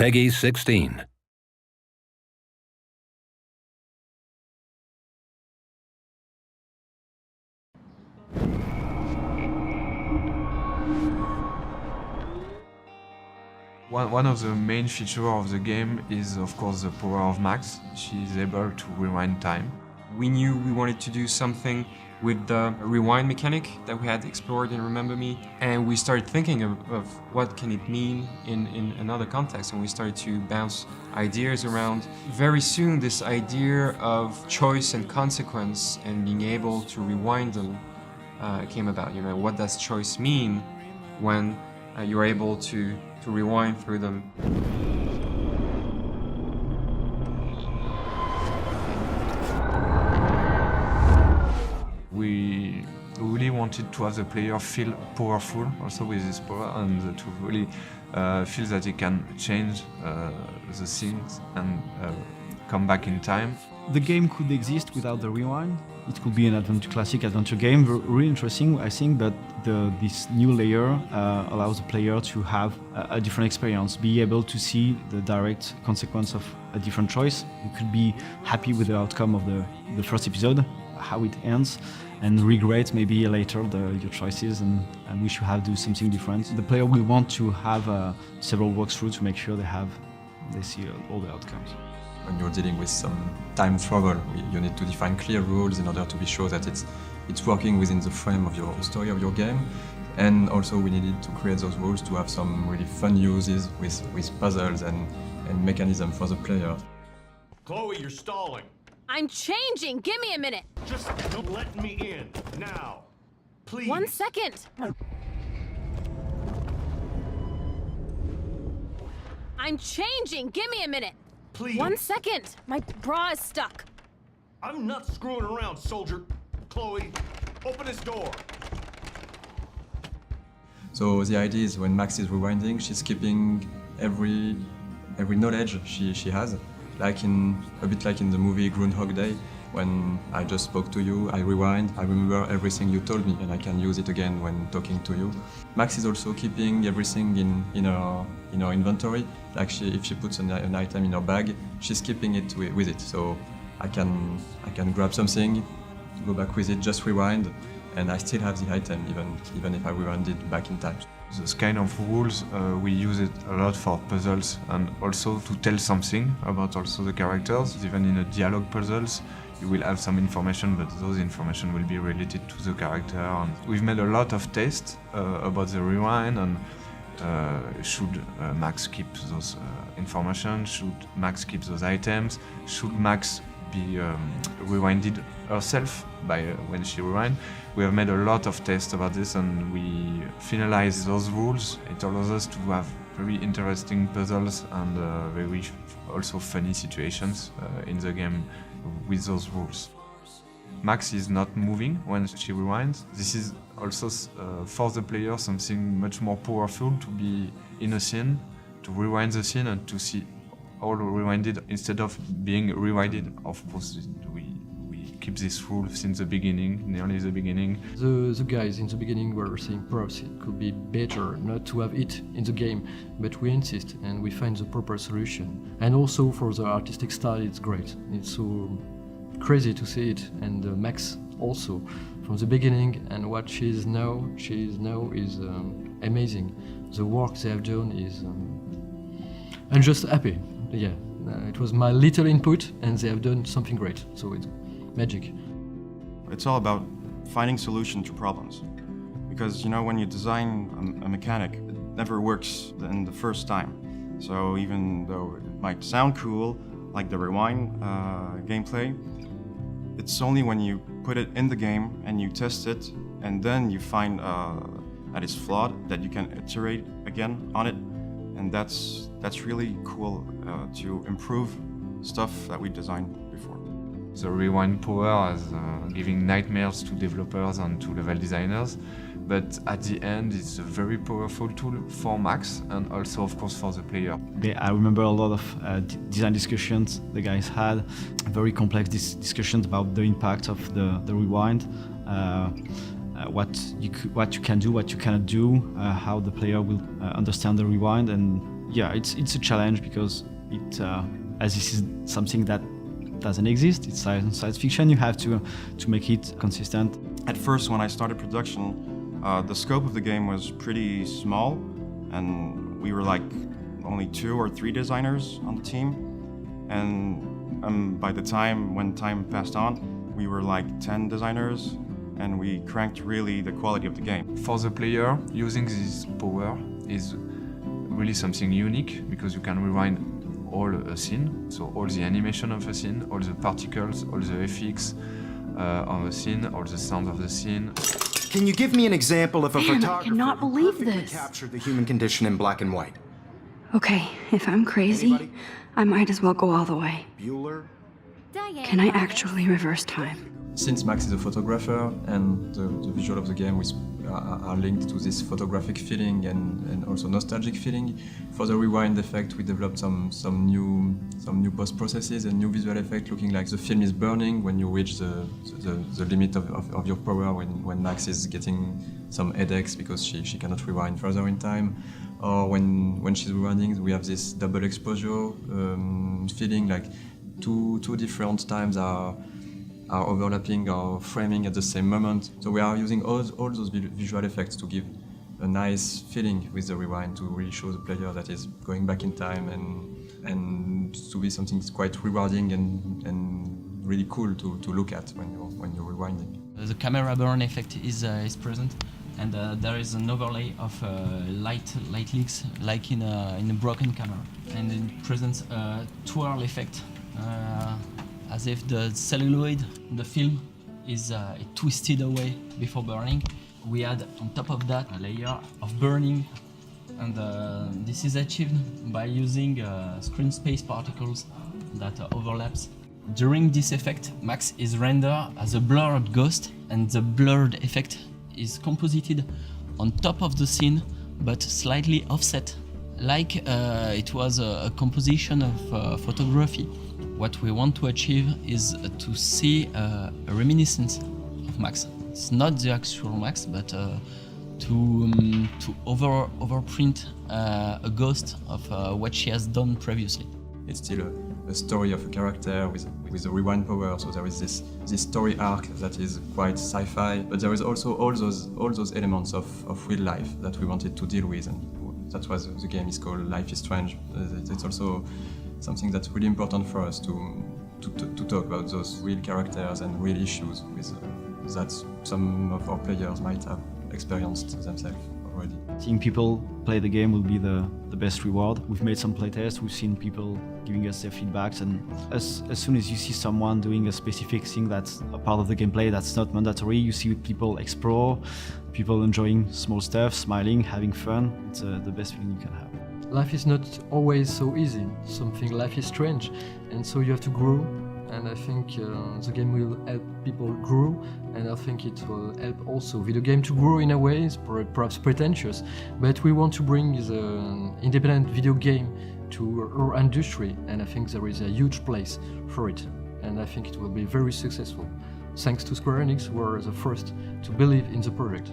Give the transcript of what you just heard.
Peggy 16. One of the main features of the game is, of course, the power of Max. She is able to rewind time. We knew we wanted to do something with the rewind mechanic that we had explored in Remember Me, and we started thinking of what can it mean in another context, and we started to bounce ideas around. Very soon, this idea of choice and consequence and being able to rewind them came about. You know, what does choice mean when you're able to rewind through them? We really wanted to have the player feel powerful also with this power, and to really feel that he can change the things and come back in time. The game could exist without the rewind. It could be an classic adventure game, really interesting, I think, but this new layer allows the player to have a different experience, be able to see the direct consequence of a different choice. You could be happy with the outcome of the first episode, how it ends, and regret maybe later your choices and wish you have do something different. The player will want to have several walkthroughs to make sure they see all the outcomes. When you're dealing with some time travel, you need to define clear rules in order to be sure that it's working within the frame of your story of your game. And also we needed to create those rules to have some really fun uses with puzzles and mechanism for the player. Chloe, you're stalling. I'm changing! Give me a minute! Just don't let me in, now. Please. 1 second! I'm changing! Give me a minute! Please. 1 second! My bra is stuck. I'm not screwing around, soldier. Chloe, open this door. So the idea is when Max is rewinding, she's keeping every knowledge she has. A bit like in the movie Groundhog Day, when I just spoke to you, I rewind, I remember everything you told me, and I can use it again when talking to you. Max is also keeping everything in her inventory. Like if she puts an item in her bag, she's keeping it with it. So I can grab something, go back with it, just rewind, and I still have the item even if I rewind it back in time. Those kind of rules, we use it a lot for puzzles and also to tell something about also the characters. Even in a dialogue puzzles, you will have some information, but those information will be related to the character. And we've made a lot of tests about the rewind and should Max keep those information, should Max keep those items, should Max be rewinded herself by when she rewind. We have made a lot of tests about this, and we finalize those rules. It allows us to have very interesting puzzles and very also funny situations in the game with those rules. Max is not moving when she rewinds. This is also for the player something much more powerful to be in a scene, to rewind the scene and to see all rewinded instead of being rewinded. Of course, we keep this rule since the beginning, nearly the beginning. The guys in the beginning were saying perhaps it could be better not to have it in the game, but we insist and we find the proper solution. And also for the artistic style, it's great. It's so crazy to see it, and Max also from the beginning, and what she is now is amazing. The work they have done is I'm just happy. Yeah, it was my little input, and they have done something great. So it's magic. It's all about finding solutions to problems, because when you design a mechanic, it never works in the first time. So even though it might sound cool, like the rewind gameplay, it's only when you put it in the game and you test it, and then you find that it's flawed, that you can iterate again on it, and that's really cool to improve stuff that we designed before. The rewind power is giving nightmares to developers and to level designers, but at the end it's a very powerful tool for Max and also of course for the player. I remember a lot of design discussions the guys had, very complex discussions about the impact of the rewind, what you can do, what you cannot do, how the player will understand the rewind, and Yeah, it's a challenge because as this is something that doesn't exist, it's science fiction, you have to make it consistent. At first, when I started production, the scope of the game was pretty small, and we were like only 2 or 3 designers on the team. And by the time, when time passed on, we were like 10 designers, and we cranked really the quality of the game. For the player, using this power is really something unique because you can rewind all a scene, so all the animation of a scene, all the particles, all the FX of a scene, all the sounds of the scene. Can you give me an example of a Man, I photographer cannot who believe perfectly this. captured the human condition in black and white? Okay, if I'm crazy, Anybody? I might as well go all the way. Bueller? Can I actually reverse time? Since Max is a photographer and the visual of the game are linked to this photographic feeling and also nostalgic feeling, for the rewind effect we developed some new post processes and new visual effect looking like the film is burning when you reach the limit of your power, when Max is getting some headaches because she cannot rewind further in time, or when she's rewinding we have this double exposure feeling, like two different times are overlapping or framing at the same moment. So we are using all those visual effects to give a nice feeling with the rewind, to really show the player that is going back in time and to be something that's quite rewarding and really cool to look at when you're rewinding. The camera burn effect is present, and there is an overlay of light leaks like in a broken camera, and it presents a twirl effect. As if the celluloid, the film, is twisted away before burning. We add on top of that a layer of burning, and this is achieved by using screen space particles that overlaps. During this effect, Max is rendered as a blurred ghost, and the blurred effect is composited on top of the scene, but slightly offset, like it was a composition of photography. What we want to achieve is to see a reminiscence of Max. It's not the actual Max, but to overprint a ghost of what she has done previously. It's still a story of a character with a rewind power, so there is this story arc that is quite sci-fi, but there is also all those elements of real life that we wanted to deal with, and that's why the game is called Life is Strange. It's also something that's really important for us to talk about those real characters and real issues with that some of our players might have experienced themselves already. Seeing people play the game will be the best reward. We've made some playtests, we've seen people giving us their feedbacks, and as soon as you see someone doing a specific thing that's a part of the gameplay that's not mandatory, you see people explore, people enjoying small stuff, smiling, having fun. It's the best feeling you can have. Life is not always so easy. Life is strange, and so you have to grow. And I think the game will help people grow, and I think it will help also video game to grow in a way. It's perhaps pretentious, but we want to bring the independent video game to our industry, and I think there is a huge place for it, and I think it will be very successful. Thanks to Square Enix, who were the first to believe in the project.